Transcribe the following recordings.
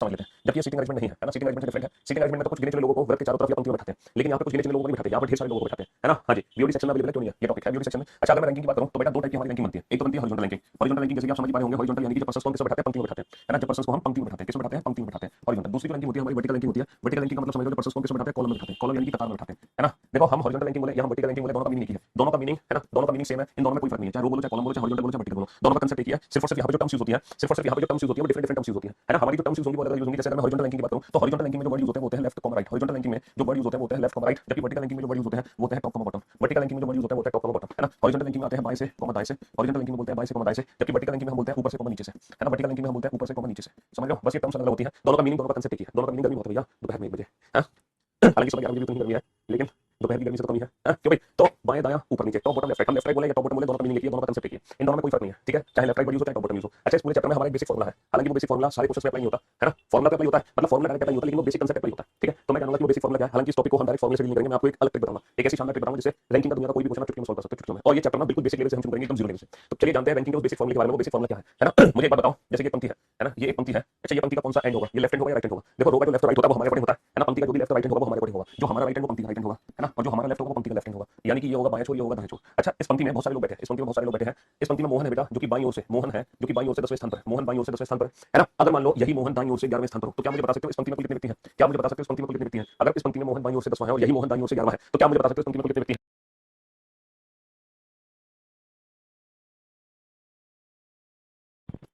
समझ लेते हैं। जबकि ये सीटिंग अरेंजमेंट नहीं है ना, सीटिंग अरेंजमेंट डिफरेंट है। सीटिंग अरेंजमेंट में तो कुछ गिने चुने लोगों को वर्ग के चारों तरफ या पंक्तियों में बैठाते हैं, लेकिन यहाँ पे कुछ गिने चुने लोगों को नहीं बैठाते, यहाँ पर ढेर सारे लोगों को बैठाते हैं, है ना। हाँ जी, बीओडी सेक्शन में अवेलेबल है, क्यों नहीं है, ये टॉपिक है बीओडी सेक्शन में। अच्छा, अगर मैं रैंकिंग की बात करूँ तो बेटा दो टाइप की हमारी रैंकिंग बनती है। एक तो बनती है हॉरिजॉन्टल रैंकिंग। हॉरिजॉन्टल रैंकिंग जैसे कि आप समझ पा रहे होंगे, हॉरिजॉन्टल यानी कि जब पर्सन्स को हम किस में बैठाते हैं, पंक्ति में बैठाते हैं, है ना। जब पर्सन्स को हम पंक्ति में बैठाते हैं, किस में बैठाते हैं, पंक्ति में बैठाते हैं, हॉरिजॉन्टल। दूसरी जो रैंकिंग होती है हमारी वर्टिकल रैंकिंग होती है। वर्टिकल रैंकिंग का मतलब समझ लो, पर्सन्स को किस में बैठाते हैं, कॉलम में बैठाते हैं, कॉलम यानी कि कतार में बैठाते हैं, है ना। देखो, हम हॉरिजॉन्टल रैंकिंग बोले या हम वर्टिकल रैंकिंग बोले, दोनों का मीनिंग एक ही है, दोनों का मीनिंग, है ना, दोनों का मीनिंग सेम है, इन दोनों में कोई फर्क नहीं है, चाहे रो बोलो, चाहे कॉलम बोलो, चाहे हॉरिजॉन्टल बोलो, चाहे वर्टिकल बोलो, दोनों का कांसेप्ट एक ही है। सिर्फ और सिर्फ यहाँ पे जो टर्म्स यूज होती है, सिर्फ और सिर्फ यहाँ पे जो टर्म्स यूज होती है वो डिफरेंट डिफरेंट टर्म्स यूज होती है, है ना। हमारी जो टर्म्स यूज होंगी वो अलग यूज होंगी। जैसे अगर मैं हॉरिजॉन्टल रैंकिंग की बात करूँ तो हॉरिजॉन्टल रैंकिंग में जो वर्ड यूज होते हैं वो होते हैं left comma right. Horizontal ranking में जो वर्ड यूज होते हैं वो होते हैं लेफ्ट कॉमा राइट, जबकि वर्टिकल रैंकिंग में जो वर्ड यूज होते हैं वो होते हैं top comma bottom. Vertical ranking में जो वर्ड यूज होते हैं वो होते हैं टॉप कॉमा बॉटम, है ना। हॉरिजॉन्टल रैंकिंग में आते हैं बाएं से कॉमा दाएं से, हॉरिजॉन्टल रैंकिंग में बोलते हैं बाएं से कॉमा दाएं से, जबकि वर्टिकल रैंकिंग में हम बोलते हैं ऊपर से कॉमा नीचे से, है ना। वर्टिकल रैंकिंग में हम बोलते हैं ऊपर से कॉमा नीचे से, समझ लो। बस ये टर्म्स अलग होती है, दोनों का मीनिंग, दोनों का कांसेप्ट एक ही है, दोनों का मीनिंग गर्मी बहुत है भैया दोपहर में 1 बजे, हाँ। हालांकि सुबह 11 बजे भी उतनी गर्मी है, लेकिन दोपहर की गर्मी से तो कमी है, क्यों भाई। तो बाएं दायां ऊपर नीचे, टॉप बॉटम लेफ्ट राइट, हम लेफ्ट राइट बोले या टॉप बॉटम बोले, दोनों का मीनिंग एक ही है, दोनों का कांसेप्ट एक ही है, इन दोनों में कोई फर्क नहीं है, ठीक है। चाहे लेफ्ट राइट वर्ड यूज हो चाहे टॉप बॉटम यूज हो। अच्छा, इस पूरे चैप्टर में हमारा एक बेसिक फॉर्मुला है, हालांकि वो बेसिक फॉर्मुला सारे क्वेश्चन में अप्लाई नहीं होता, है ना। फॉर्मुला पे अप्लाई होता है, मतलब फॉर्मुला डायरेक्ट अप्लाई होता है, लेकिन वो बेसिक कांसेप्ट अप्लाई होता है, ठीक है। तो मैं जानूंगा कि वो बेसिक फॉर्मुला क्या है। हालांकि इस टॉपिक को हम डायरेक्ट फॉर्मुला से डील करेंगे, मैं आपको एक अलग ट्रिक बताऊंगा, एक ऐसी शानदार ट्रिक बताऊंगा जिससे रैंकिंग का दुनिया का कोई भी क्वेश्चन चुटकी में सॉल्व कर सकते हो, चुटकी में। और ये चैप्टर ना बिल्कुल बेसिक लेवल से हम शुरू करेंगे, एकदम जीरो लेवल से। तो चलिए जानते हैं रैंकिंग के उस बेसिक फॉर्मुले के बारे में। वो बेसिक फॉर्मुला क्या है ना। मुझे एक बात बताओ, जैसे कि पंक्ति है ना, ये एक पंक्ति है। अच्छा, ये पंक्ति का कौन सा एंड होगा, ये लेफ्ट हैंड होगा या राइट हैंड होगा। देखो, रो बाय लेफ्ट राइट होता है वो हमारे अकॉर्डिंग होता है ना। पंक्ति का जो भी लेफ्ट राइट हैंड होगा वो हमारे अकॉर्डिंग होगा, जो हमारा राइट हैंड वो पंक्ति का राइट हैंड होगा, है ना, और जो हमारा लेफ्ट होगा वो पंक्ति का लेफ्ट हैंड होगा, यानी कि ये होगा बाएं छोर, ये होगा दाएं छोर। अच्छा, इस पंक्ति में बहुत सारे लोग बैठे हैं, इस पंक्ति में बहुत सारे लोग बैठे हैं। इस पंक्ति में मोहन है बेटा, जो कि बाईं ओर से, मोहन है जो कि बाईं ओर से 10वें स्थान पर, मोहन बाईं ओर से 10वें स्थान पर, है ना। अगर मान लो यही मोहन दाईं ओर से 11वें स्थान पर हो, तो क्या मुझे बता सकते हो इस पंक्ति में कुल कितने व्यक्ति हैं। क्या मुझे बता सकते हो इस पंक्ति में कुल कितने व्यक्ति हैं। अगर इस पंक्ति में मोहन बाईं ओर से 10वां है और यही मोहन दाईं ओर से 11वां है, तो क्या मुझे बता सकते हो इस पंक्ति में कुल कितने व्यक्ति हैं।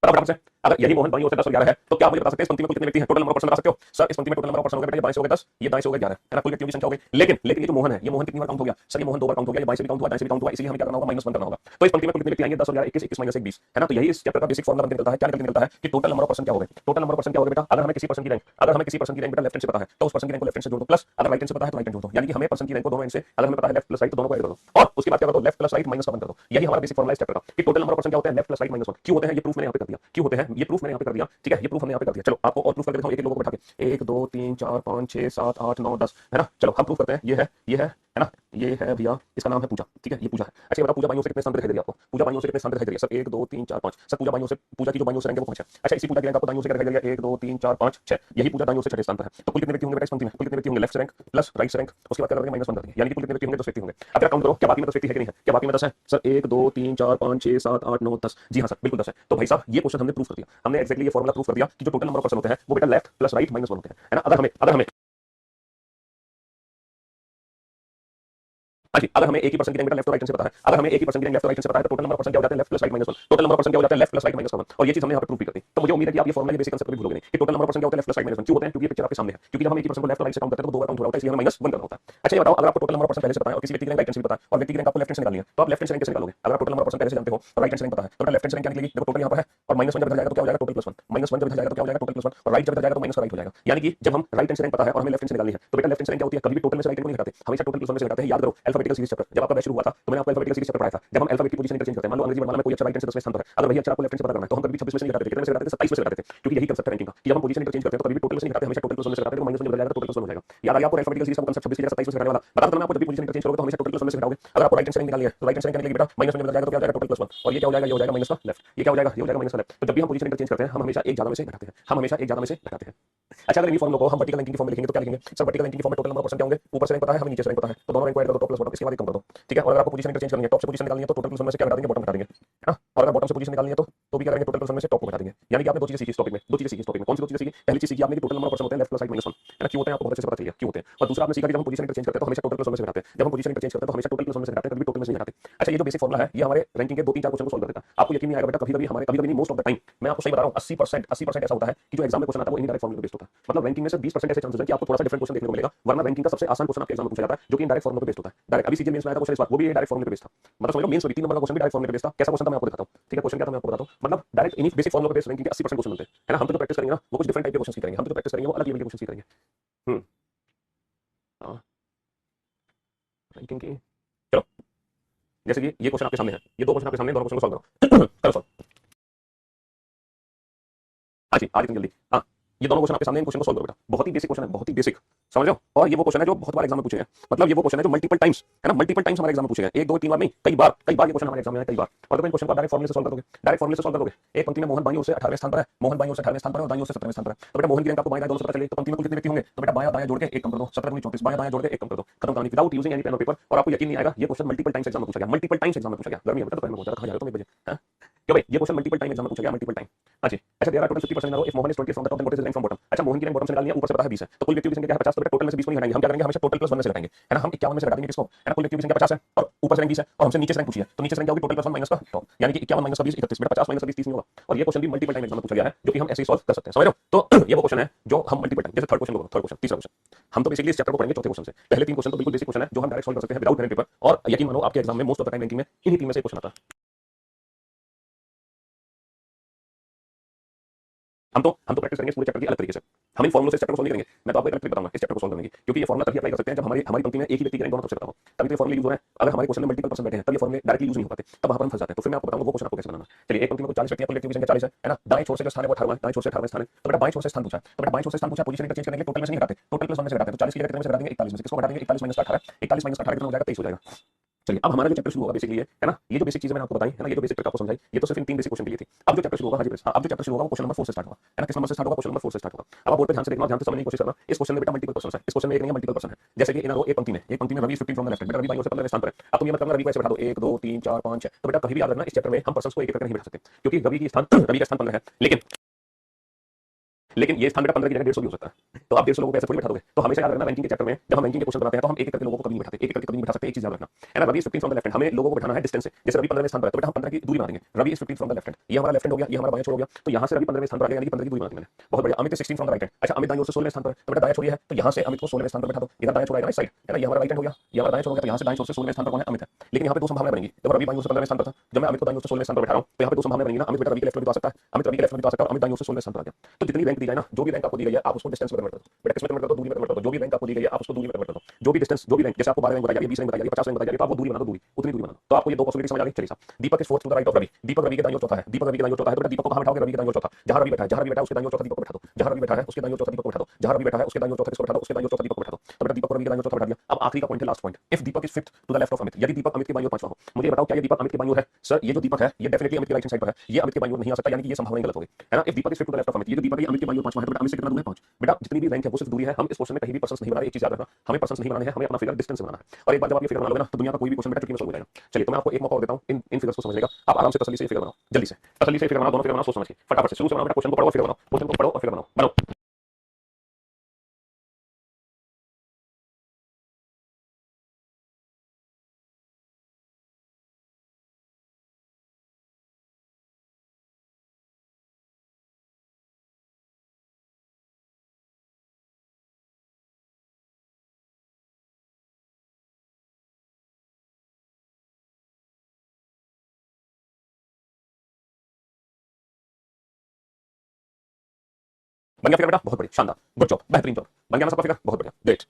बराबर से अगर यही मोहन बाईं ओर से 10 और 11 है, तो क्या मुझे बता सकते हैं इस पंक्ति में कुल कितने व्यक्ति हैं। टोटल नंबर ऑफ पर्सन बता सकते हो सर। इस पंक्ति में टोटल नंबर ऑफ पर्सन हो गए बेटा, ये बाईं से हो गए 10, ये दाईं से हो गए 11, है ना। कुल व्यक्तियों की संख्या हो गई। लेकिन लेकिन ये जो मोहन है, ये मोहन कितनी बार काउंट हो गया सर, ये मोहन 2 बार काउंट हो गया, ये बाईं से भी काउंट हुआ, दाईं से भी काउंट हुआ, इसलिए हमें क्या करना होगा, -1 करना होगा। तो इस पंक्ति में कुल कितने व्यक्ति आएंगे, 10 और 11, 21, 21 -1 20, है ना। तो यही इस चैप्टर का बेसिक फॉर्मुला बनकर निकलता है। क्या निकल निकलता है कि टोटल नंबर ऑफ पर्सन क्या हो गए। टोटल नंबर ऑफ पर्सन क्या हो गए बेटा, अगर हमें किसी पर्सन की रैंक, अगर हमें किसी पर्सन की रैंक बेटा लेफ्ट हैंड से पता है तो उस पर्सन की रैंक को लेफ्ट हैंड से जोड़ दो, प्लस अगर राइट हैंड से पता है तो राइट हैंड जोड़ दो, यानी कि हमें पर्सन की रैंक को दोनों एंड से, अगर हमें पता है लेफ्ट प्लस राइट, तो दोनों को ऐड कर दो, और उसके बाद क्या कर दो, लेफ्ट प्लस राइट माइनस 1 कर दो। यही हमारा बेसिक फॉर्मुला इस चैप्टर का कि टोटल नंबर ऑफ पर्सन क्या होते हैं, लेफ्ट प्लस राइट -1 क्यों होते हैं। ये प्रूफ मैंने यहाँ पे कर दिया, क्यों होते हैं ये प्रूफ मैंने यहाँ पे कर दिया, ठीक है। ये प्रूफ हमने यहाँ पे कर दिया। चलो आपको और प्रूफ करके दिखाऊं एक एक लोगों को बैठा के, 1 2 3 4 5 6 7 8 9 10, है ना। चलो हम प्रूफ करते हैं। ये है, ये है ना, ये है भैया, इसका नाम है पूजा, ठीक है, ये पूजा है। अच्छा, ये बताओ पूजा बाईं ओर से कितने स्थान पे दिखाई दे रही है आपको, पूजा बाईं ओर से कितने स्थान पे दिखाई दे रही है सर। 1 2 3 4 5 सर। पूजा बाईं ओर से, पूजा की जो बाईं ओर से रैंक है वो 5 है। अच्छा, इसी पूजा की रैंक आपको दाईं ओर से क्या दिखाई दे रही है, 1 2 3 4 5 6, यही पूजा दाईं ओर से 6ठे स्थान पर है। तो कुल कितने व्यक्ति होंगे बेटा इस पंक्ति में, कुल कितने व्यक्ति होंगे, लेफ्ट से रैंक प्लस राइट से रैंक, उसके बाद क्या करेंगे -1 कर देंगे, यानी कि कुल कितने व्यक्ति होंगे, 10 व्यक्ति होंगे। अब क्या काउंट करो, क्या बाकी में 10 व्यक्ति है कि नहीं है, क्या बाकी में 10 है सर। 1 2 3 4 5 6 7 8 9 10, जी हाँ सर, बिल्कुल 10 है। तो भाई साहब ये क्वेश्चन हमने प्रूफ कर दिया, हमने एक्जैक्टली ये फॉर्मुला प्रूफ कर दिया कि जो टोटल नंबर ऑफ पर्सन होते हैं वो बेटा लेफ्ट प्लस राइट -1 होते हैं, है ना। अगर हमें हाँ जी, अगर हमें एक ही पर्सन की रैंक बेटा लेफ्ट और राइट हैंड से पता है, अगर हमें एक ही पर्सन की रैंक लेफ्ट और राइट हैंड से पता है, तो टोटल नंबर पर्सन क्या हो जाते हैं, left plus right -1। Total number person क्या हो जाते हैं, लेफ्ट प्लस राइट -1, और ये चीज हमने यहाँ पे प्रूफ भी कर दी। तो मुझे उम्मीद है कि आप ये फॉर्मुला, ये बेसिक कांसेप्ट भी भूलोगे नहीं कि टोटल नंबर पर्सन क्या होते हैं, लेफ्ट प्लस राइट -1 क्यों होते हैं, क्योंकि ये पिक्चर आपके सामने है। क्योंकि जब हम एक ही पर्सन को लेफ्ट और राइट से काउंट करते हैं तो 2 बार काउंट हो रहा होता है, इसलिए हमें -1 करना होता है। अच्छा, ये बताओ, अगर आपको टोटल नंबर पर्सन पहले से पता है और किसी व्यक्ति की रैंक राइट हैंड से भी पता है और व्यक्ति की रैंक आपको लेफ्ट हैंड से निकालनी है, तो आप लेफ्ट हैंड से रैंक कैसे निकालोगे। अगर आप टोटल नंबर पर्सन पहले से जानते हो और राइट हैंड से रैंक पता है, तो लेफ्ट हैंड से रैंक क्या निकलेगी, देखो टोटल यहाँ पर है और -1 जब इधर जाएगा तो क्या हो जाएगा, टोटल +1, -1 जब इधर जाएगा तो क्या हो जाएगा, टोटल +1, और राइट जब इधर जाएगा तो माइनस राइट हो जाएगा। यानी कि जब हम राइट हैंड से रैंक पता है और हमें लेफ्ट हैंड से निकालनी है, तो बेटा लेफ्ट हैंड से रैंक क्या होती है, कभी भी टोटल में से राइट हैंड को नहीं घटाते, हमेशा टोटल +1 में से घटाते हैं। याद करो अल्फाबेटिकल सीरीज चैप्टर जब आपका बैच शुरू हुआ था तो मैंने आपको अल्फाबेटिकल सीरीज चैप्टर पढ़ाया था। जब हम अल्फाबेट की पोजीशन इंटरचेंज करते हैं, मान लो अंग्रेजी वर्णमाला में कोई अक्षर राइट हैंड से 10वें स्थान पर है, अगर वही अक्षर आपको लेफ्ट हैंड से पता करना है तो हम कभी 26 में से नहीं घटाते थे, कितने में से घटाते थे, 27 में से घटाते थे, क्योंकि यही कंसेप्ट है रैंकिंग का कि जब हम पोजीशन इंटरचेंज करते हैं तो कभी भी टोटल में से नहीं घटाते, हमेशा टोटल +1 में से घटाते हैं, तो -1 जब जाएगा तो टोटल +1 हो जाएगा। याद आ गया आपको अल्फाबेटिकल सीरीज का कंसेप्ट 26 की जगह 27 में से घटाने वाला। बता दो मैं आपको, जब भी पोजीशन इंटरचेंज करोगे तो हमेशा टोटल +1 में से घटाओगे। अगर आपको राइट हैंड से निकालनी है तो राइट हैंड से क्या निकलेगी बेटा, -1 जब जाएगा तो क्या हो जाएगा, टोटल +1, और ये क्या हो जाएगा, ये हो जाएगा माइनस का लेफ्ट, ये क्या हो जाएगा, ये हो जाएगा माइनस का लेफ्ट। तो जब भी हम पोजीशन इंटरचेंज करते हैं हम हमेशा एक ज्यादा में से घटाते हैं, हम हमेशा एक ज्यादा में से घटाते हैं। अच्छा, अगर इन फॉर्मुला को हम वर्टिकल रैंकिंग की फॉर्म में लिखेंगे तो क्या लिखेंगे सर, वर्टिकल रैंकिंग की फॉर्म में टोटल नंबर पर्सन क्या होंगे, ऊपर से रैंक पता है, हमें नीचे से रैंक पता है, तो दोनों रैंक को ऐड कर दो, टॉप प्लस बॉटम, इसके बाद एक कम कर दो, ठीक है। और अगर आपको पोजीशन इंटरचेंज करनी है, टॉप से पोजीशन निकालनी है तो टोटल +1 में से क्या घटा देंगे, बॉटम घटा देंगे, है ना। और अगर बॉटम से पोजीशन निकालनी है तो भी क्या करेंगे, टोटल +1 में से टॉप को घटा देंगे। यानी कि आपने दो चीजें सीखी इस टॉपिक में, दो चीजें सीखी इस टॉपिक में। कौन सी दो चीजें सीखी, पहली चीज सीखी आपने कि टोटल नंबर पर्सन होते हैं लेफ्ट प्लस राइट -1, है ना, क्यों होते हैं आपको बहुत अच्छे से पता चलिए क्यों होते हैं। और दूसरा आपने सीखा कि जब हम पोजीशन इंटरचेंज करते हैं तो हमेशा टोटल +1 में से घटाते हैं, जब हम पोजीशन इंटरचेंज करते हैं तो हमेशा टोटल +1 में से घटाते हैं, कभी टोटल में से नहीं घटाते। अच्छा, ये जो बेसिक फॉर्मुला है ये हमारे रैंकिंग के 2 3 4 क्वेश्चन को सॉल्व कर देता है। आपको यकीन नहीं आएगा बेटा, कभी-कभी हमारे, कभी-कभी नहीं, मोस्ट ऑफ द टाइम मैं आपको सही बता रहा हूं, 80% ऐसा होता है कि जो एग्जाम में क्वेश्चन आता है वो इनडायरेक्ट फॉर्मूला पे बेस्ड होता है। मतलब रैंकिंग में से 20% ऐसे चांसेस हैं कि आपको थोड़ा सा डिफरेंट क्वेश्चन देखने को मिलेगा, वरना रैंकिंग का सबसे आसान क्वेश्चन आपके एग्जाम में पूछा जाता है जो कि इनडायरेक्ट फॉर्मूला पे बेस्ड होता है। डायरेक्ट अभी सीजीएल मेंस में आया था क्वेश्चन इस बार, वो भी डायरेक्ट फॉर्मूला पे बेस्ड था। मतलब समझ लो मेंस में 3 नंबर का क्वेश्चन भी डायरेक्ट फॉर्मूला पे बेस्ड था। कैसा क्वेश्चन था मैं आपको दिखाता हूं, ठीक है। क्वेश्चन क्या था मैं आपको बताता हूं, मतलब डायरेक्ट इन्हीं बेसिक फॉर्मूला पे बेस्ड रैंकिंग के 80% क्वेश्चन बनते हैं, है ना। हम तो जो प्रैक्टिस करेंगे ना वो कुछ डिफरेंट टाइप के क्वेश्चन ही करेंगे, हम तो जो प्रैक्टिस करेंगे वो अलग लेवल के क्वेश्चन ही करेंगे। हम्म हां, रैंकिंग की, चलो जैसे कि ये क्वेश्चन आपके सामने है, ये दो क्वेश्चन आपके सामने, दोनों क्वेश्चन को सॉल्व करो। करो सॉल्व, हाँ जी, आज इतनी जल्दी, हाँ। ये दोनों क्वेश्चन आपके सामने, इन क्वेश्चन को सॉल्व करो बेटा, बहुत ही बेसिक क्वेश्चन है, बहुत ही बेसिक। समझ रहे हो। और ये वो क्वेश्चन है जो बहुत बार एग्जाम में पूछे गए, मतलब ये वो क्वेश्चन है जो मल्टीपल टाइम्स, है ना, मल्टीपल टाइम्स हमारे एग्जाम में पूछे गए, एक दो तीन बार नहीं, कई बार ये क्वेश्चन हमारे एग्जाम में है, कई बार। और देखो इन क्वेश्चन को डायरेक्ट फॉर्मूले से सॉल्व करोगे, डायरेक्ट फॉर्मूले से सॉल्व करोगे। एक पंक्ति में मोहन बाईं ओर से 18वें स्थान पर है, मोहन बाईं ओर से 18वें स्थान पर है और दाईं ओर से 17वें स्थान पर है। तो बेटा मोहन की रैंक आपको बाएं दाएं दोनों से पता चले, तो पंक्ति में कुल कितने व्यक्ति होंगे, तो बेटा बायां दायां जोड़ के एक कम कर दो, 17 34, बायां दायां जोड़ के एक कम कर दो, खत्म कहानी, विदाउट यूजिंग एनी पेन और पेपर। और आपको यकीन नहीं आएगा, ये क्वेश्चन मल्टीपल टाइम्स एग्जाम में पूछा गया, मल्टीपल टाइम्स एग्जाम में पूछा गया। गर्मी है बेटा, दोपहर में बहुत ज्यादा, कहां जा रहे हो तुम 1 बजे, हाँ? क्यों भाई, ये क्वेश्चन मल्टीपल टाइम एग्जाम में पूछा गया, मल्टीपल टाइम। अच्छा अच्छा, there are total 50% in if Mohan is 20 from the top then what is the rank from bottom. अच्छा, मोहन की रैंक बॉटम से निकालनी है, ऊपर से पता है 20 है, तो कुल व्यक्तियों की संख्या है 50, तो बेटा टोटल में से 20 को नहीं हटाएंगे, हम क्या करेंगे, हमेशा टोटल प्लस 1 में से घटाएंगे, है ना। हम 51 में से घटा देंगे किसको, है ना, कुल व्यक्तियों की संख्या 50 है और ऊपर से रैंक 20 है, और हमसे नीचे से रैंक पूछी है, तो नीचे से रैंक क्या होगी, टोटल प्लस 1 माइनस का टॉप, यानी कि 51 माइनस 20 31, बेटा 50 माइनस 20 30 नहीं होगा। और ये क्वेश्चन भी मल्टीपल टाइम एग्जाम में पूछा गया है, जो कि हम ऐसे ही सॉल्व कर सकते हैं, समझ रहे हो। तो ये वो क्वेश्चन है जो हम मल्टीपल टाइम, जैसे थर्ड क्वेश्चन, थर्ड क्वेश्चन, तीसरा क्वेश्चन, हम तो बेसिकली इस चैप्टर को पढ़ेंगे चौथे क्वेश्चन से। पहले 3 क्वेश्चन तो बिल्कुल बेसिक क्वेश्चन है जो हम डायरेक्ट सॉल्व कर सकते हैं विदाउट पेन एंड पेपर, और यकीन मानो आपके एग्जाम में most of the time ranking में इन्हीं 3 में से क्वेश्चन आता है। हम तो प्रैक्टिस करेंगे पूरे चैप्टर की अलग तरीके से, हम इन फॉर्मुलों से इस चैप्टर को सॉल्व नहीं करेंगे, मैं तो आपको एक अलग ट्रिक बताऊंगा इस चैप्टर को सॉल्व करने की, क्योंकि ये फॉर्मुला तभी अप्लाई कर सकते हैं जब हमारी हमारी पंक्ति में एक ही व्यक्ति की रैंक दोनों तरफ से पता हो, तभी तो ये फॉर्मुले यूज हो रहे हैं। अगर हमारे क्वेश्चन में मल्टीपल पर्सन बैठे हैं तब ये फॉर्मुले डायरेक्टली यूज नहीं हो पाते, तब वहां पर हम फंस जाते हैं। तो फिर मैं आपको बताऊंगा वो क्वेश्चन आपको कैसे बनाना। चलिए, एक पंक्ति में कुल 40 व्यक्ति हैं, कुल व्यक्तियों की संख्या 40 है ना, दाएं छोर से जो स्थान है वो 18वां, दाएं छोर से 18वां स्थान है, तो बेटा बाएं छोर से स्थान पूछा है, तो बेटा बाएं छोर से स्थान पूछा, पोजीशन चेंज करने के लिए टोटल में से नहीं घटाते, टोटल प्लस 1 में से घटाते हैं, तो 40 की जगह कितने में से घटा देंगे, 41 में से, किसको घटा देंगे, 41 माइनस 18, 41 माइनस 18 कितना हो जाएगा, 23 हो जाएगा। चलिए, अब हमारा जो चैप्टर शुरू होगा बेसिकली है ना, ये जो बेसिक चीजें मैंने आपको बताई है ना, ये जो बेसिक ट्रिक आपको समझाई, ये तो सिर्फ इन 3 बेसिक क्वेश्चन के लिए थी। अब जो चैप्टर शुरू होगा, हाँ जी प्लीज, हाँ, अब जो चैप्टर शुरू होगा वो क्वेश्चन नंबर 4 से स्टार्ट होगा, है ना। किस नंबर से स्टार्ट होगा, क्वेश्चन नंबर 4 से स्टार्ट होगा। अब आप बोर्ड पे ध्यान से देखना, ध्यान से समझने की कोशिश करना। इस क्वेश्चन में बेटा मल्टीपल पर्सन है, इस क्वेश्चन में एक नहीं है, मल्टीपल पर्सन है। जैसे कि इन रो एक पंक्ति में Ravi is 15 from the left, बेटा रवि बाईं ओर से 15वें स्थान पर है। अब तुम ये मत करना रवि को ऐसे बैठा दो 1 2 3 4 5 6, तो बेटा कभी भी याद रखना इस चैप्टर में हम पर्सन्स को एक एक करके नहीं बैठा सकते, क्योंकि रवि की स्थान रवि का स्थान 15 है, लेकिन ये स्थान बेटा 15 की जगह 150 भी हो सकता है, तो आप 150 लोगों को ऐसे थोड़ी बैठा दोगे। तो हमेशा याद रखना रैंकिंग के चैप्टर में जब हम रैंकिंग के क्वेश्चन बनाते हैं तो हम एक एक करके लोगों को कभी नहीं बैठाते, एक एक करके कभी नहीं बैठा सकते, एक चीज याद रखना, है ना। Ravi is 15 from the left hand, हमें लोगों को बैठाना है डिस्टेंस से। जैसे रवि 15वें स्थान पर है तो बेटा हम 15 की दूरी बना देंगे, Ravi is 15 from the left hand, ये हमारा लेफ्ट हैंड हो गया, ये हमारा बायां छोर हो गया, तो यहां से रवि 15वें स्थान पर आ गया, यानी कि 15 की दूरी बना दी मैंने, बहुत बढ़िया। Amit is 16 from the right hand, अच्छा अमित दाईं ओर से 16वें स्थान पर, तो बेटा दायां छोर ये है, तो यहां से अमित को 16वें स्थान पर बैठा दो, इधर दायां छोर आएगा ना इस साइड, है ना, ये हमारा राइट हैंड हो गया, ये हमारा दायां छोर हो गया, तो यहां से दाईं छोर से 16वें स्थान पर कौन है, अमित है। लेकिन यहाँ पे दो संभावनाएं बनेंगी, जब रवि बाईं ओर से 15वें स्थान पर था, जब मैं अमित को दाईं ओर से 16वें स्थान पर बैठा रहा हूं, तो यहाँ पे दो संभावनाएं बनेंगी ना, अमित बेटा रवि के लेफ्ट में भी तो आ सकता है, अमित रवि के लेफ्ट में भी तो आ सकता है, और अमित दाईं ओर से 16वें स्थान पर आ गया। तो जितनी रैंक दी जाए ना, जो भी रैंक आपको दी गई है आप उसको डिस्टेंस में कन्वर्ट कर दो, बेटा किसमें कन्वर्ट कर दो, दूरी में कन्वर्ट कर दो, जो भी रैंक आपको दी गई है आप उसको दूरी में कन्वर्ट कर दो, जो भी डिस्टेंस, जो भी रैंक, जैसे आपको 12 रैंक बताई जा रही है, 20 रैंक बताई जा रही है, 50 रैंक बताई जा रही है, तो आप वो दूरी बना दो, दूरी उतनी दूरी बना दो। तो आपको ये दो पॉसिबिलिटी समझ आ गई। चलिए साहब, Deepak is fourth to the right of Ravi, Deepak Ravi के दाईं ओर चौथा है, दीपक रवि के दाईं ओर चौथा है, तो बेटा दीपक को कहां बैठाओगे, रवि के दाईं ओर चौथा, जहां रवि बैठा है, जहां रवि बैठा है उसके दाईं ओर चौथा दीपक को बैठा दो, जहां रवि बैठा है उसके दाईं ओर चौथा दीपक को बैठा दो, जहां रवि बैठा है उसके दाईं ओर चौथा किसको बैठा दो, उसके दाईं ओर चौथा दीपक को बैठा दो, तो बेटा दीपक को रवि के दाईं ओर चौथा बैठा दिया। अब आखिरी का पॉइंट है, last point, if Deepak is fifth to the left of Amit, यदि दीपक अमित के बाईं ओर पांचवा हो, मुझे बताओ क्या ये दीपक अमित के बाईं ओर है, सर ये जो दीपक है ये डेफिनेटली अमित के राइट हैंड साइड पर है, ये अमित के बाईं ओर नहीं आ सकता, यानी कि ये संभावना गलत हो गई, है ना। If Deepak is fifth to the left of Amit, ये जो दीपक है अमित के बाईं ओर पांचवा है, तो बेटा अमित से कितना दूर है, 5, बेटा जितनी भी रैंक है वो सिर्फ दूरी है, हम इस क्वेश्चन में कहीं भी पर्सन्स नहीं बना रहे, एक चीज याद रखना, हमें पर्सन्स नहीं बनाने हैं, हमें अपना फिगर डिस्टेंस बनाना है। और एक बार जब आप ये फिगर बना लोगे ना, तो दुनिया का कोई भी क्वेश्चन बेटा चुटकी में सॉल्व हो जाएगा। चलिए, तो मैं आपको एक मौका और देता हूं इन फिगर्स को समझने का, आप आराम से तसल्ली से फिगर बनाओ, जल्दी से तसल्ली से फिगर बनाओ, दोनों फिगर बनाओ सोच समझ के, फटाफट से शुरू से बनाओ बेटा, क्वेश्चन को पढ़ो और फिगर बनाओ, क्वेश्चन को पढ़ो और फिगर बनाओ, बनाओ। बन गया फिगर बेटा, बहुत बढ़िया, शानदार, गुड जॉब, बेहतरीन जॉब, बन गया ना सबका फिगर, बहुत बढ़िया, ग्रेट।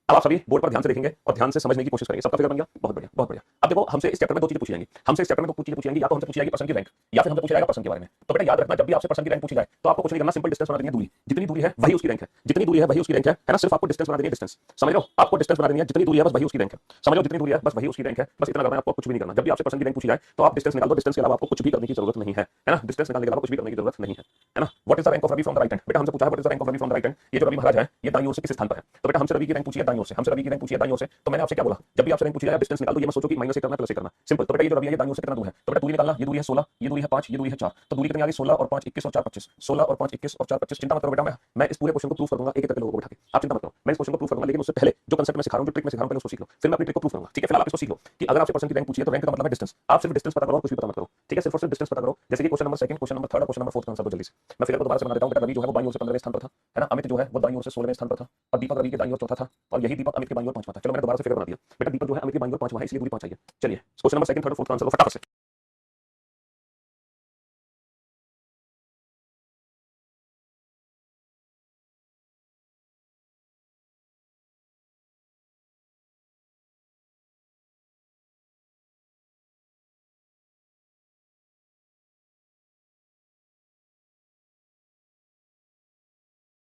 अब आप सभी बोर्ड पर ध्यान से देखेंगे और ध्यान से समझने की कोशिश करेंगे, सबका फिगर बन गया, बहुत बढ़िया, बहुत बढ़िया। अब देखो, हमसे इस चैप्टर में दो चीजें पूछी जाएंगी, हमसे इस चैप्टर में दो चीजें पूछी जाएंगी, या तो हमसे पूछी जाएगी पर्सन की रैंक, या फिर हमसे पूछा जाएगा पर्सन के बारे में। तो बेटा याद रखना, जब भी आपसे पर्सन की रैंक पूछी जाए तो आपको कुछ नहीं करना, सिंपल डिस्टेंस बना देनी है, दूरी, जितनी दूरी है वही उसकी रैंक है, जितनी दूरी है वही उसकी रैंक है ना, सिर्फ आपको डिस्टेंस बना देनी है, डिस्टेंस, समझ लो, आपको डिस्टेंस बना देनी है, जितनी दूरी है बस वही उसकी रैंक है, समझ लो, जितनी दूरी है बस वही उसकी रैंक है, बस इतना करना है आपको, कुछ भी नहीं करना। जब भी आपसे पर्सन की रैंक पूछी जाए तो आप डिस्टेंस निकाल दो, डिस्टेंस के अलावा आपको कुछ भी करने की जरूरत नहीं है ना, डिस्टेंस निकालने के अलावा कुछ भी करने की जरूरत नहीं है ना। What is the rank of Ravi from the right hand, बेटा हमसे पूछा है what is the rank of Ravi from the right hand, ये जो रवि महाराज है ये दाईं ओर से किस स्थान पर है, तो बेटा हमसे रवि की रैंक पूछी है दाईं ओर से, हमसे रवि की रैंक पूछी है दाईं ओर से, तो मैंने आपसे क्या बोला, जब भी आपसे रैंक पूछी जाए डिस्टेंस निकाल दो, ये मत सोचो कि माइनस से करना प्लस से करना, सिंपल। तो बेटा ये जो रवि है ये दाईं ओर से कितना दूर है, तो बेटा दूरी निकालना, ये दूरी है 16, ये दूरी है 5, ये दूरी है 4, तो दूरी कितनी आ गई, 16 और 5 21 और 4 25, 16 और 5 21 और 4 25। चिंता मत करो बेटा, मैं इस पूरे क्वेश्चन को प्रूफ कर दूंगा एक एक करके लोगों को बैठा के, आप चिंता मत करो, मैं इस क्वेश्चन को प्रूफ करूंगा, लेकिन उससे पहले जो कंसेप्ट मैं सिखा रहा हूं, जो ट्रिक मैं सिखा रहा हूं, पहले उसको सीख लो, फिर मैं अपनी ट्रिक को प्रूफ करूंगा, ठीक है। फिलहाल आप इसको सीख लो कि अगर आपसे पर्सन की रैंक पूछी है तो रैंक का मतलब है डिस्टेंस, आप सिर्फ डिस्टेंस पता करो, कुछ भी पता मत करो, ठीक है, सिर्फ और सिर्फ डिस्टेंस पता करो। जैसे कि question number second, question number third और क्वेश्चन नंबर फोर्थ का आंसर दो जल्दी से, मैं फिगर को दोबारा से बना देता हूं। बेटा रवि जो है वो बाईं ओर से 15वें स्थान पर था, है ना, अमित जो है वो दाईं ओर से 16वें स्थान पर था, और दीपक रवि के दाईं ओर चौथा था, और यही दीपक अमित के बाईं ओर पांचवा था। चलो मैंने दोबारा से फिगर बना दिया, बेटा दीपक जो है अमित के बाईं ओर पांचवा है, इसलिए दूरी 5 आई है। चलिए question number second third fourth का आंसर फटाफट से।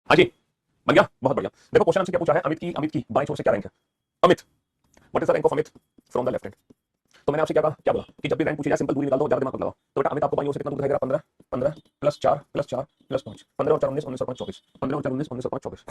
हाँ जी, बन गया, बहुत बढ़िया। देखो क्वेश्चन हमसे क्या पूछा है, अमित की बाईं छोर से क्या रैंक है। Amit, what is the rank of Amit from the left hand. तो मैंने आपसे क्या कहा, क्या बोला कि जब भी रैंक पूछी जाए सिंपल दूरी निकाल दो, ज्यादा दिमाग मत लगाओ। तो बेटा अमित आपको बाईं ओर से कितना दूर दिखाई दे रहा है, 15, 15 प्लस 4 प्लस 4 प्लस 5, 15 और 4 19, 19 और 5 24, 15 और 4 19, 19 और 5 24।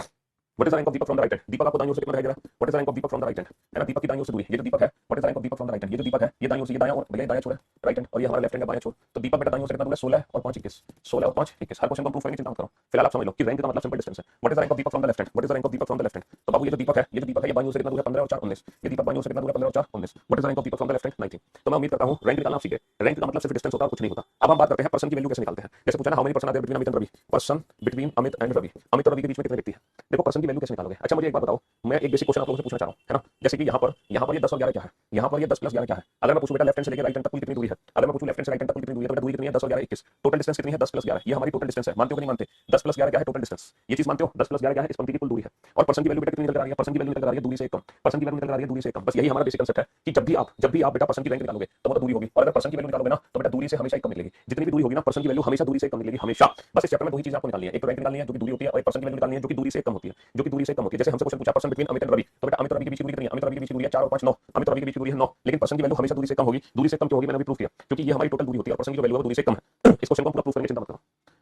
What is the rank of Deepak from the right hand. Deepak आपको दाईं ओर से कितना दिखाई दे रहा है, what is the rank of Deepak from the right hand, है ना। दीपक की दाईं ओर से दूरी, ये जो दीपक है, what is the rank of Deepak from the right hand, ये जो दीपक है ये दाईं ओर से, ये दायां और भैया दायां छोर है राइट हैंड, और ये हमारा लेफ्ट हैंड का बायां छोर। तो दीपक बेटा दाईं ओर से कितना दूर है, 16 और 5 21, 16 और 5 21। हर क्वेश्चन को प्रूव करेंगे, चिंता मत करो। फिलहाल आप समझ लो कि रैंक का मतलब सिंपल डिस्टेंस है। What is the rank of Deepak from the left hand, what is the rank of Deepak from the left hand. तो बाबू ये जो दीपक है, ये जो दीपक है, ये बाईं ओर से कितना दूर है, 15 और 4 19, ये दीपक बाईं ओर से कितना दूर है, 15 और 4 19। What is the rank of Deepak from the left hand, 19। तो मैं उम्मीद करता हूं रैंक निकालना आप सीखे। रैंक का मतलब सिर्फ डिस्टेंस होता है, कुछ नहीं होता। अब हम बात करते हैं पर्सन की वैल्यू कैसे निकालते हैं। जैसे पूछा ना, how many person are there between Amit and Ravi, person between Amit and Ravi, Amit और रवि के बीच में कितने व्यक्ति हैं। देखो पर्सन की वैल्यू कैसे निकालोगे। अच्छा मुझे एक बात बताओ, मैं एक बेसिक क्वेश्चन आप लोगों से पूछना चाह रहा हूं, है ना। जैसे कि यहाँ पर ये 10 और 11 क्या है, यहाँ पर ये 10 प्लस 11 क्या है। अगर मैं पूछूं बेटा लेफ्ट हैंड से लेकर राइट हैंड तक कुल कितनी दूरी है, अगर मैं पूछूं लेफ्ट हैंड से राइट हैंड तक कुल कितनी दूरी है, तो बेटा दूरी कितनी है, 10 और 11 21। टोटल डिस्टेंस कितनी है, 10 प्लस 11। ये हमारी टोटल डिस्टेंस है, मानते हो कि नहीं मानते। 10 प्लस 11 क्या है, टोटल डिस्टेंस। ये चीज मानते हो, 10 प्लस 11 क्या है, इस पंक्ति की कुल दूरी है। और पर्सन की वैल्यू बेटा कितनी निकल कर आ रही है, पर्सन की वैल्यू निकल कर आ रही है दूरी से एक कम, पर्सन की वैल्यू निकल कर आ रही है दूरी से एक कम। बस यही हमारा बेसिक कंसेप्ट है कि जब भी आप बेटा पर्सन की रैंक निकालोगे तो मतलब दूरी होगी, और अगर पर्सन की वैल्यू निकालोगे ना तो बेटा दूरी से हमेशा एक कम निकलेगी। जितनी भी दूरी होगी ना, पर्सन की वैल्यू हमेशा दूरी से कम निकलेगी, हमेशा। बस इस चैप्टर में दो ही चीजें आपको निकालनी है, एक तो रैंक निकालनी है जो कि दूरी होती है, और एक पर्सन की वैल्यू निकालनी है जो कि दूरी से कम होती है, जो कि दूरी से कम होती है। जैसे हमसे क्वेश्चन पूछा person between Amit and Ravi, तो बेटा अमित और रवि के बीच की दूरी कितनी है, अमित और रवि के बीच की दूरी है 4 और 5 9, अमित और रवि के बीच की दूरी है 9। लेकिन पर्सन की वैल्यू हमेशा दूरी से कम होगी, दूरी से कम क्यों होगी, मैंने अभी प्रूव किया, क्योंकि ये हमारी टोटल दूरी होती है और पर्सन की जो वैल्यू है वो दूरी से कम है। इस क्वेश्चन को पूरा प्रूव करने की चिंता मत करो।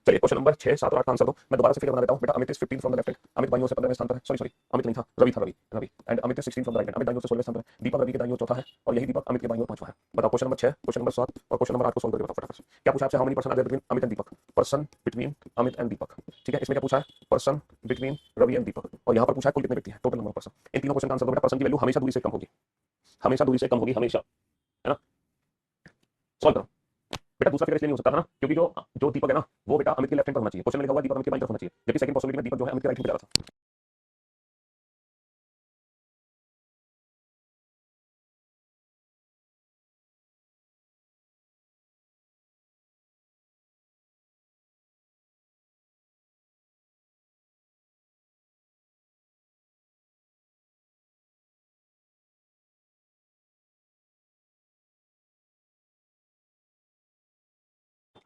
चलिए क्वेश्चन नंबर 6 7 और 8 का आंसर दो। मैं दोबारा से फिगर बना देता हूं। बेटा Amit is 15 from the left hand, Amit बाईं ओर से 15वें स्थान पर है, सॉरी अमित नहीं था, रवि था, Ravi and Amit is 16 from the right hand, Amit दाईं ओर से 16वें स्थान पर है, दीपक रवि के दाईं ओर चौथा है, और यही दीपक अमित के बाईं ओर पांचवा है। बताओ क्वेश्चन नंबर 6, क्वेश्चन नंबर 7 और क्वेश्चन नंबर 8 को सॉल्व करके बताओ फटाफट से। क्या पूछा आपसे, how many person are there between Amit and Deepak, person between Amit and Deepak. ठीक है, इसमें क्या पूछा है, person between Ravi and Deepak, और यहाँ पर पूछा है कुल कितने व्यक्ति हैं, टोटल नंबर ऑफ पर्सन। इन तीनों क्वेश्चन का आंसर दो। बेटा पर्सन की वैल्यू हमेशा दूरी से कम होगी, हमेशा दूरी से कम होगी, हमेशा, है ना। सॉल्व करो बेटा। दूसरा फिगर इसलिए नहीं हो सकता है ना, क्योंकि जो जो दीपक है ना वो बेटा अमित के लेफ्ट हैंड पर होना चाहिए। क्वेश्चन में लिखा हुआ दीपक अमित के बाईं तरफ होना चाहिए, जबकि सेकंड पॉसिबिलिटी में दीपक जो है अमित के राइट हैंड पे जा रहा था।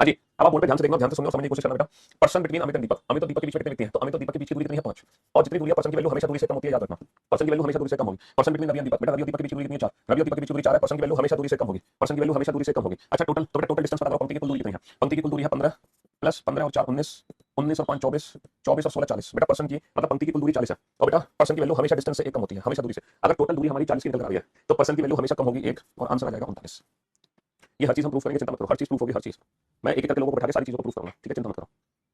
हाँ जी, अब आप बोल पे ध्यान से देखना, ध्यान से सुनना और समझने की कोशिश करना बेटा। पर्सन बिटवीन अमित एंड दीपक, अमित और दीपक के बीच में कितने व्यक्ति हैं, तो अमित और दीपक के बीच की दूरी कितनी है 5, और जितनी दूरी है पर्सन की वैल्यू हमेशा दूरी से कम होती है, याद रखना। पर्सन की वैल्यू हमेशा दूरी से कम होगी। पर्सन बिटवीन रवि एंड दीपक, बेटा रवि और दीपक के बीच की दूरी कितनी है 4, रवि और दीपक के बीच की दूरी 4 है, पर्सन की वैल्यू हमेशा दूरी से कम होगी, पर्सन की वैल्यू हमेशा दूरी से कम होगी। अच्छा टोटल, तो बेटा टोटल डिस्टेंस पता करो, पंक्ति की कुल दूरी कितनी है, पंक्ति की कुल दूरी है 15 प्लस 15 और 4 19, 19 और 5 24, 24 और 16 40। बेटा पर्सन की मतलब पंक्ति की कुल दूरी 40 है, और बेटा पर्सन की वैल्यू हमेशा डिस्टेंस से एक कम होती है, हमेशा दूरी से। अगर टोटल दूरी हमारी 40 की निकल कर आ रही है तो पर्सन की वैल्यू हमेशा कम होगी 1, और आंसर आ जाएगा 39। ये हर चीज हम प्रूफ करेंगे, चिंता मत करो, हर चीज प्रूफ होगी, हर चीज। मैं एक एक करके लोगों को बैठा के सारी चीजों को प्रूफ करूंगा, ठीक है, चिंता मत करो,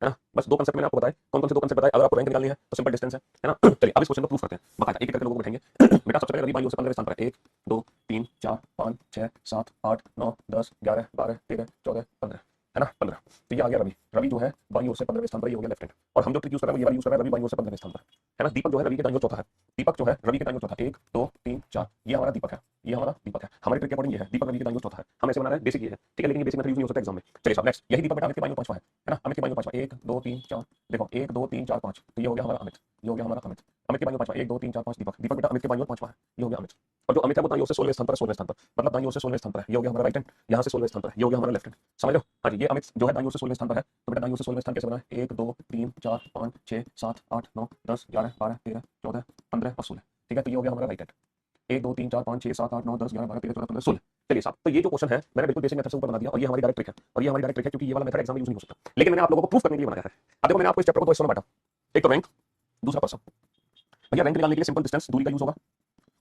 है ना। बस दो कंसेप्ट मैंने आपको बताए, कौन कौन से दो कंसेप्ट बताए। अगर आपको रैंक निकालनी है तो सिंपल डिस्टेंस है ना। चलिए अब इस क्वेश्चन को प्रूफ करते हैं, बाकायदा एक एक करके लोगों को बैठेंगे। बेटा सबसे पहले रवि बाईं ओर से 15वें स्थान पर है, 1 2 3 4 5 6 7 8 9 10 11 12 13 14 15, है ना 15। तो ये आ गया रवि, रवि जो है बाईं ओर से 15वें स्थान पर, ये हो गया लेफ्ट हैंड। और हम जो ट्रिक यूज कर रहे हैं वो ये वाला यूज कर रहे हैं, रवि बाईं ओर से 15वें स्थान पर, है ना। दीपक जो है रवि के दाईं ओर चौथा है, दीपक जो है रवि के दाईं ओर चौथा, 1 2 3 4, ये हमारा दीपक है, ये हमारा दीपक है। हमारे ट्रिक के अकॉर्डिंग ये है, दीपक रवि के दाईं ओर चौथा है, हम ऐसे बना रहे हैं, बेसिक ये है, ठीक है, लेकिन ये बेसिक मेथड यूज नहीं हो सकता एग्जाम में। चलिए सब नेक्स्ट, यही दीपक बेटा अमित के बाईं ओर पांचवा है ना, अमित के बाईं ओर पांचवा 1 2 3 4, देखो 1 2 3 4 5, तो ये हो गया हमारा अमित, ये हो गया हमारा अमित। अमित के बाईं ओर पांचवा 1 2 3 4 5 दीपक, दीपक बेटा अमित के बाईं ओर पांचवा है, ये हो गया अमित। और जो अमित है वो दाईं ओर से 16वें स्थान पर, 16वें स्थान पर मतलब दाईं ओर से 16वें स्थान पर है, ये हो गया हमारा राइट हैंड, यहाँ से 16वें स्थान पर है, ये हो गया हमारा लेफ्ट हैंड, समझ लो। हाँ जी, ये अमित जो है दाईं ओर से 16वें स्थान पर है, तो बेटा दाईं ओर से 16वें स्थान कैसे बना है, 1 2 3 4 5 6 7 8 9 10 11 12 13 14 15 और 16, ठीक है। तो ये हो गया हमारा राइट हैंड, 1 2 3 4 5 6 7 8 9 10 11 12 13 14 15 16। चलिए साहब, तो ये जो क्वेश्चन है मैंने बिल्कुल बेसिक मेथड से ऊपर बना दिया, और ये हमारी डायरेक्ट ट्रिक है, और ये हमारी डायरेक्ट ट्रिक है, क्योंकि ये वाला मेथड एग्जाम में यूज नहीं हो सकता, लेकिन मैंने आप लोगों को प्रूफ करने के लिए बनाया है। अब देखो मैंने आपको इस चैप्टर को दो हिस्सों में बांटा, एक तो रैंक, दूसरा पर्सन। भैया रैंक निकालने के लिए सिंपल डिस्टेंस दूरी का यूज होगा,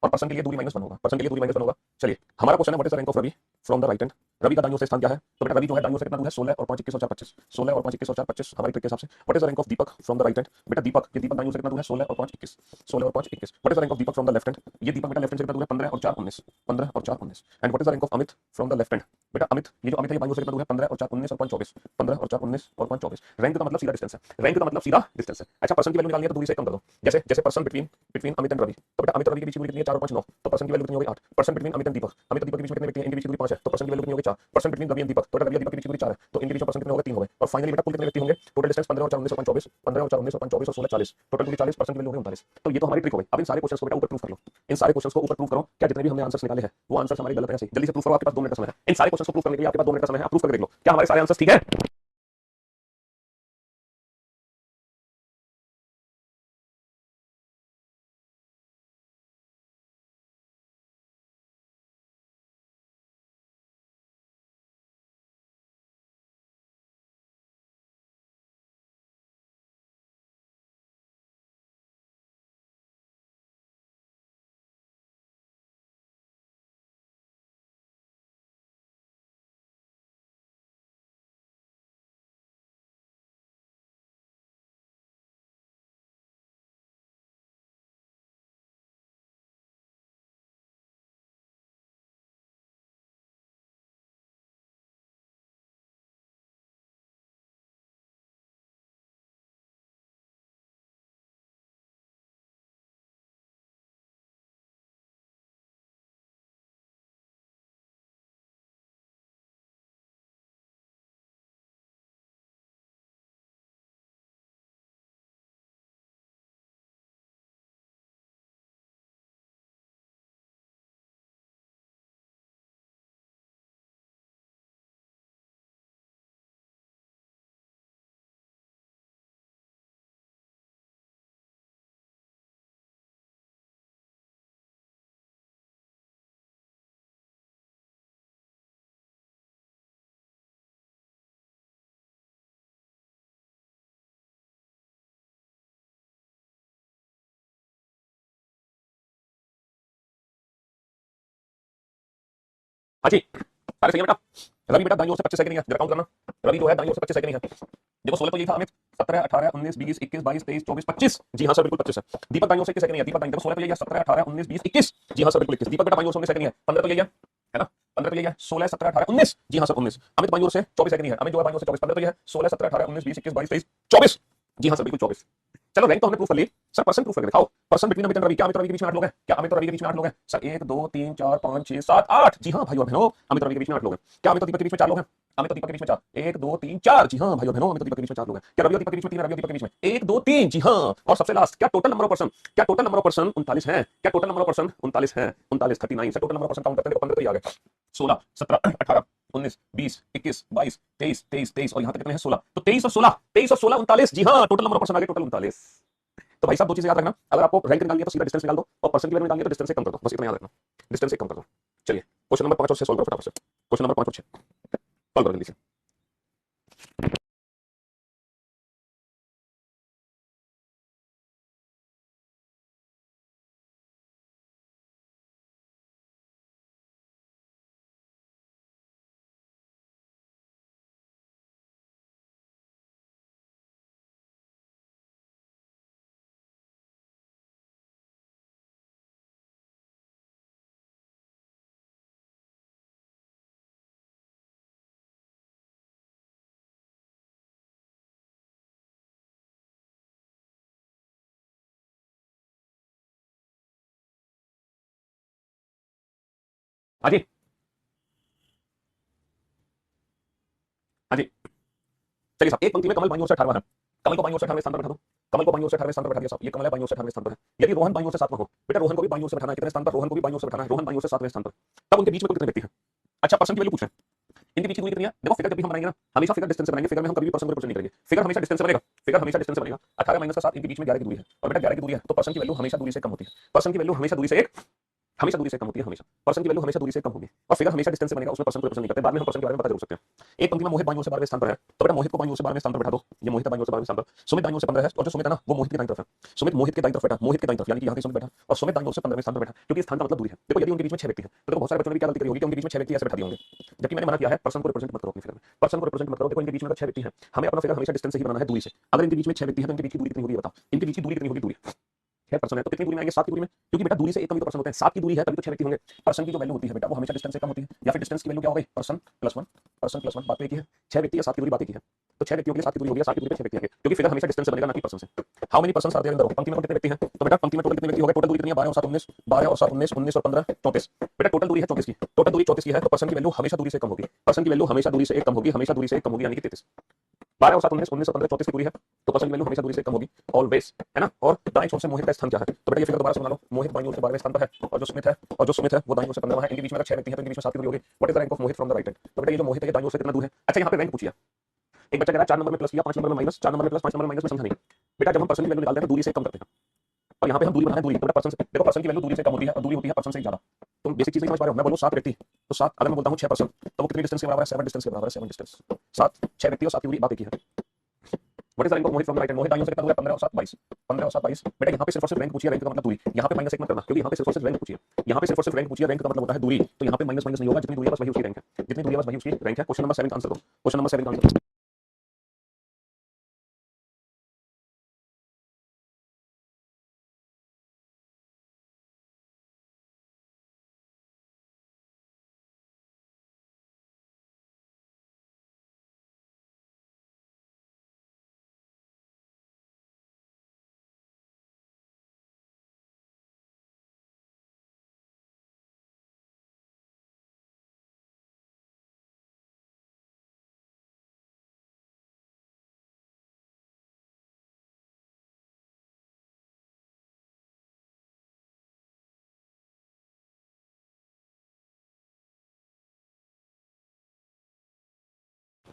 और पर्सन के लिए दूरी -1 होगा, पर्सन के लिए दूरी -1 होगा। चलिए हमारा क्वेश्चन है what is the rank of Ravi from the right hand. Ravi का दाईं ओर से स्थान क्या है, तो बेटा रवि जो है दाईं ओर से कितना दूर है, 16 और 5 21 और 4 25, 16 और 5 21 और 4 25 हमारी ट्रिक के हिसाब से। What is the rank of Deepak from the right hand, बेटा दीपक, ये दीपक दाईं ओर से कितना दूर है, 16 और 5 21, 16 और 5 21। What is the rank of Deepak from the left hand, ये दीपक बेटा लेफ्ट हैंड से कितना दूर है, 15 और 4 19, 15 और 4 19। And what is the rank of Amit from the left hand, बेटा अमित, ये जो अमित है ये बाईं ओर से कितना दूर है, 15 और 4 19 और 5 24, 15 और 4 19 और 5 24। रैंक का मतलब सीधा डिस्टेंस है, रैंक का मतलब सीधा डिस्टेंस है। अच्छा पर्सन की वैल्यू निकालनी है तो दूरी से कम कर दो, जैसे जैसे person between between Amit and Ravi, तो बेटा अमित और रवि के बीच की दूरी कितनी है, 4 और 5 9, तो पर्सन की वैल्यू कितनी होगी 8। पर्सन बिटवीन अमित एंड दीपक, अमित और दीपक के बीच में कितने व्यक्ति हैं, इनके बीच की दूरी 5 है, तो पर्सन की वैल्यू कितनी होगी 4। पर्सन बिटवीन रवि एंड दीपक, तो रवि और दीपक के बीच की दूरी 4 है, तो इनके बीच में पर्सन कितने हो गए, 3 हो गए। और फाइनली बेटा कुल कितने व्यक्ति होंगे, टोटल डिस्टेंस 15 और 4 19 और 5 24, 15 और 4 19 और 5 24 और 16 40, टोटल दूरी 40, पर्सन की वैल्यू होगी 39। तो ये तो हमारी ट्रिक हो गई। अब इन सारे क्वेश्चंस को बेटा ऊपर प्रूफ कर लो, इन सारे क्वेश्चंस को ऊपर प्रूफ करो, क्या जितने भी हमने आंसर्स निकाले हैं वो आंसर्स हमारे गलत है, सही। जल्दी से प्रूफ करो, आपके पास 2 मिनट का समय है। इन सारे क्वेश्चंस को प्रूफ करने के लिए आपके पास 2 मिनट का समय है, आप प्रूफ करके देख लो क्या हमारे सारे आंसर्स ठीक है। हाँ जी, सारे सही है बेटा। रवि बेटा दाईं ओर से 25 सेकंड है, जरा काउंट करना। रवि जो है दाईं ओर से 25 सेकंड है। देखो 16 तो यही था अमित, 17 18 19 20 21 22 23 24 25। जी हाँ सर बिल्कुल 25 है। दीपक दाईं ओर से 21 सेकंड है, दीपक दाईं, देखो 16 तो यही है, 17 18 19 20 21। जी हाँ सर बिल्कुल 21। दीपक बेटा बाईं ओर से 19 सेकंड है, 15 तो यही है ना, 15 तो यही है, 16 17 18 19। जी हाँ सर 19। अमित बाईं ओर से 24 सेकंड है, अमित जो है बाईं ओर से 24, 15 तो यही है, 16 17 18 19 20 21 22 23 24। जी हाँ सर बिल्कुल 24। चलो रैंक तो हमने प्रूव कर ली सर, पर्सन प्रूफ करके दिखाओ। Person between Amit and Ravi, क्या अमित और रवि के बीच में 8 लोग हैं? क्या अमित और रवि के बीच में 8 लोग हैं? सर 1 2 3 4 5 6 7 8। जी हाँ भाई और बहनों, अमित और रवि के बीच में 8 लोग हैं। क्या अमित और दीपक के बीच में 4 लोग हैं? अमित और दीपक के बीच में 4, 1 2 3 4। जी हाँ भाई और बहनों, अमित और दीपक के बीच में 4 लोग हैं। क्या रवि और दीपक के बीच में 3 है? रवि और दीपक के बीच में 1 2 3। जी हाँ। और सबसे लास्ट, क्या टोटल नंबर ऑफ पर्सन, क्या टोटल नंबर ऑफ पर्सन 39 है? क्या टोटल नंबर ऑफ पर्सन 39 है? 39 39 से total number of person count करते हैं, 15 तो ये आ गए, 16 17 18 19 20 21 22 23 23 23 और यहाँ तक कितने हैं? 16। तो 23 और 16, 23 और 16 39। जी हाँ, टोटल नंबर ऑफ पर्सन आ गए, टोटल 39। तो भाई साहब दो चीजें याद रखना, अगर आपको रैंक निकालनी है तो सीधा डिस्टेंस निकाल दो, और पर्सन की वैल्यू निकालनी है तो डिस्टेंस से कम कर दो, बस इतना याद रखना। डिस्टेंस से कम कर दो। चलिए क्वेश्चन नंबर 5 और 6 सॉल्व करो फटाफट से। क्वेश्चन नंबर 5 और 6 सॉल्व करो जल्दी से। हाँ जी, हाँ जी। चलिए साहब, एक पंक्ति में कमल बाईं ओर से 18वां है। कमल को बाईं ओर से 18वें स्थान पर बैठा दो। कमल को बाईं ओर से 18वें स्थान पर बैठा दिया साहब, ये कमल है बाईं ओर से 18वें स्थान पर है। यदि रोहन बाईं ओर से 7वां हो, बेटा रोहन को भी बाईं ओर से बैठाना है, कितने स्थान पर? रोहन को भी बाईं ओर से बैठाना है, रोहन बाईं ओर से 7वें स्थान पर। तब उनके बीच में कुल कितने व्यक्ति हैं? अच्छा पर्सन की वैल्यू पूछ रहे हैं, इनके बीच की दूरी कितनी है? देखो फिगर जब भी हम बनाएंगे ना, हमेशा फिगर डिस्टेंस से बनाएंगे, फिगर में हम कभी भी पर्सन को रिप्रेजेंट नहीं करेंगे, फिगर हमेशा डिस्टेंस से बनेगा, फिगर हमेशा डिस्टेंस से बनेगा। 18 माइनस 7, इनके बीच में 11 की दूरी है, और बेटा 11 की दूरी है तो पर्सन की वैल्यू हमेशा दूरी से कम होती है। पर्सन की वैल्यू हमेशा दूरी से हमेशा दूरी से कम होती है, हमेशा पर्सन की वैल्यू हमेशा दूरी से कम होगी, और फिगर हमेशा डिस्टेंस से बनेगा, उसमें पर्सन को रिप्रेजेंट नहीं करते। बाद में हम पर्सन के बारे में पता जरूर सकते हैं। एक पंक्ति में मोहित बाईं ओर से 12वें स्थान पर है, तो बेटा मोहित को बाईं ओर से 12वें स्थान पर बैठा दो। ये मोहित बाईं ओर से 12वें स्थान पर, सुमित दाईं ओर से 15 है, और जो सुमित है ना वो मोहित के दाईं तरफ है। सुमित मोहित के दाईं तरफ बैठा, मोहित के दाईं तरफ, यानी कि यहाँ पे सुमित बैठा, और सुमित दाईं ओर से 15वें स्थान पर बैठा, क्योंकि स्थान का मतलब दूरी है। देखो यदि उनके बीच में 6 व्यक्ति हैं तो देखो बहुत सारे बच्चों ने भी क्या गलती करी होगी कि उनके बीच में 6 व्यक्ति ऐसे बैठा दिए होंगे, जबकि मैंने मना किया है पर्सन को रिप्रेजेंट मत करो अपनी फिगर में, पर्सन को रिप्रेजेंट मत करो। देखो इनके बीच में 6 व्यक्ति हैं, हमें अपना फिगर हमेशा डिस्टेंस से ही बनाना है, दूरी से। अगर इनके बीच में 6 व्यक्ति हैं तो इनके बीच की दूरी कितनी होगी बताओ? इनके बीच की दूरी कितनी होगी? दूरी 6 पर्सन है तो कितनी दूरी में आएंगे? 7 की दूरी में, क्योंकि बेटा दूरी से एक कम ही तो पर्सन होते हैं, 7 की दूरी है तभी तो 6 व्यक्ति होंगे। पर्सन की जो वैल्यू होती है बेटा वो हमेशा डिस्टेंस से कम होती है, या फिर डिस्टेंस की वैल्यू क्या हो गई? पर्सन प्लस 1, पर्सन प्लस 1, बात एक ही है। 6 व्यक्ति या 7 की दूरी बात एक ही है, तो 6 व्यक्तियों के लिए 7 की दूरी होगी, 7 की दूरी पे 6 व्यक्ति आएंगे, क्योंकि फिगर हमेशा डिस्टेंस से बनेगा ना कि पर्सन से। How many person are there in the row? पंक्ति में कितने व्यक्ति हैं? तो बेटा पंक्ति में टोटल कितने व्यक्ति हो गए? टोटल दूरी कितनी है? 12 और 7 19, 12 और 7 19, 19 और 15 34। बेटा टोटल दूरी है 34 की, टोटल दूरी 34 की है, तो पर्सन की वैल्यू हमेशा दूरी से कम होगी, पर्सन की वैल्यू हमेशा दूरी से एक कम होगी, हमेशा दूरी से एक कम होगी, यानी कि 33। 12 और 7 19, 19 और 15 34 की दूरी है, तो पर्सन की वैल्यू हमेशा दूरी से कम होगी ऑलवेज, है ना। और दाईं ओर से मोहित का स्थान क्या है? तो बेटा ये फिगर दोबारा से बना लो, मोहित बाईं ओर से 12वें स्थान पर है, और जो सुमित है वो दाईं ओर से 15वां है। इनके बीच में अगर 6 व्यक्ति हैं तो इनके बीच में 7 की दूरी होगी। What is the rank of Mohit from the right hand? तो बेटा ये जो मोहित है ये दाईं ओर से कितना दूर है? अच्छा यहाँ पे रैंक पूछिए, एक बच्चा कह रहा है 4 नंबर में प्लस किया, 5 नंबर में माइनस, 4 नंबर में प्लस, 5 नंबर में माइनस में समझा नहीं। बेटा जब हम पर्सन की वैल्यू निकालते हैं तो दूरी से कम करते हैं, और यहाँ पे हम दूरी बनाए दूरी, तो बेटा पर्सन से देखो पर्सन की वैल्यू दूरी से कम होती है, और दूरी होती है पर्सन से ज्यादा। तुम बेसिक चीज नहीं समझ पा रहे हो। मैं बोलूं 7 व्यक्ति, तो 7 अगर मैं बोलता हूँ 6 पर्सन, तो वो कितनी डिस्टेंस के बराबर है? 7 डिस्टेंस के बराबर है, 7 डिस्टेंस। 7 6 व्यक्ति और 7 की दूरी बात एक ही है। What is the rank of Mohit from the right hand? Mohit दाईं ओर से कितना दूर है? 15 और 7 22, 15 और 7 22। बेटा यहाँ पे सिर्फ और सिर्फ रैंक पूछिए, रैंक का मतलब दूरी, यहाँ पे माइनस एक मत करना, क्योंकि यहाँ पे सिर्फ और सिर्फ रैंक पूछिए, यहाँ पे सिर्फ और सिर्फ रैंक पूछिए, रैंक का मतलब होता है दूरी, तो यहाँ पे माइनस माइनस नहीं होगा, जितनी दूरी है बस वही उसकी रैंक है, जितनी दूरी है बस वही उसकी रैंक है। क्वेश्चन नंबर 7 का आंसर दो, क्वेश्चन नंबर 7 का आंसर।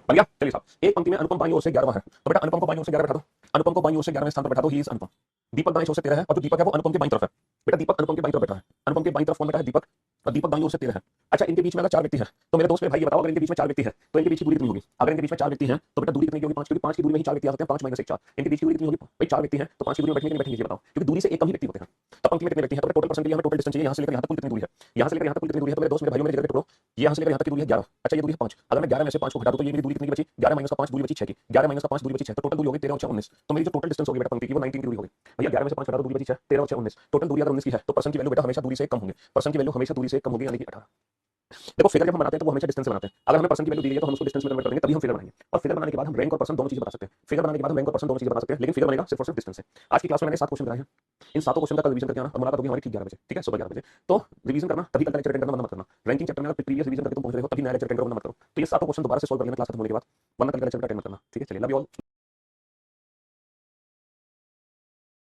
बन गया? चलिए साहब, एक पंक्ति में अनुपम बाईं ओर से 11वां है, तो बेटा अनुपम को बाईं ओर से 11 बैठा दो, अनुपम को बाईं ओर से 11वें स्थान पर बैठा दो, ही इज अनुपम। दीपक दाईं ओर से 13 है, और जो दीपक है वो अनुपम के बाईं तरफ है। बेटा दीपक अनुपम के बाईं तरफ बैठा है, अनुपम के बाईं तरफ कौन बैठा है? दीपक, और दीपक दाईं ओर से 13 है। अच्छा इनके बीच में अगर 4 व्यक्ति हैं तो मेरे दोस्त मेरे भाई ये बताओ, अगर इनके बीच में 4 व्यक्ति हैं तो इनके बीच की दूरी कितनी होगी? अगर इनके बीच में 4 व्यक्ति हैं तो बेटा दूरी कितनी होगी? 5, क्योंकि 5 की दूरी में ही 4 व्यक्ति आ सकते हैं, 5 माइनस 1 4। इनके बीच की दूरी कितनी होगी? भाई 4 व्यक्ति हैं तो 5 की दूरी में बैठने के लिए बैठेंगे, ये बताओ, क्योंकि दूरी से एक कम ही व्यक्ति होते हैं। तो पंक्ति में कितने व्यक्ति हैं? तो टोटल पर्सन के लिए हमें टोटल डिस्टेंस चाहिए, यहाँ से लेकर यहाँ तक कुल कितनी दूरी है, यहाँ से लेकर यहाँ तक कुल कितनी दूरी है। तो मेरे दोस्त मेरे भाइयों मेरे जगह पे टुकड़ो, ये यहाँ से लेकर यहाँ तक की दूरी है 11। अच्छा ये दूरी है 5। अगर मैं 11 में से 5 को घटा दूं तो ये मेरी दूरी कितनी की बची? 11 माइनस का 5 दूरी बची 6 की। 11 माइनस का 5 दूरी बची 6, तो टोटल दूरी हो गई 13 और 6 19। तो मेरी जो टोटल डिस्टेंस होगी बेटा पंक्ति की वो 19 की दूरी होगी। भैया 11 में से 5 घटा दो, दूरी बची 6, 13 और 6 19। टोटल दूरी अगर 19 की है तो पर्सन की वैल्यू बेटा हमेशा दूरी से कम होंगे। पर्सन की वैल्यू हमेशा दूरी से कम होगी, यानी कि 18। देखो फिगर जब हम बनाते हैं तो वो हमेशा डिस्टेंस से बनाते हैं। अगर हमें पर्सन की वैल्यू दी गई है तो हम उसको डिस्टेंस में कन्वर्ट कर देंगे, तभी हम फिगर बनाएंगे। और फिगर बनाने के बाद हम रैंक और पर्सन दोनों चीजें बता सकते हैं। फिगर बनाने के बाद हम रैंक और पर्सन दोनों चीजें बता सकते हैं, लेकिन फिगर बनेगा सिर्फ और सिर्फ डिस्टेंस से। आज की क्लास में मैंने 7 क्वेश्चन बनाए हैं। इन 7 क्वेश्चन का कल रिवीजन करके आना, और मुलाकात होगी हमारी ठीक 11 बजे, ठीक है, सुबह 11 बजे। तो रिवीजन करना, तभी कल का लेक्चर अटेंड करना, वरना मत करना। रैंकिंग चैप्टर में अगर प्रीवियस रिवीजन करके तुम पहुंच रहे हो तभी नया लेक्चर अटेंड करो, वरना मत करो। तो ये 7 क्वेश्चन दोबारा से सॉल्व कर लेना क्लास खत्म होने के बाद, वरना कल का लेक्चर अटेंड मत करना, ठीक है। चलिए, लव यू ऑल।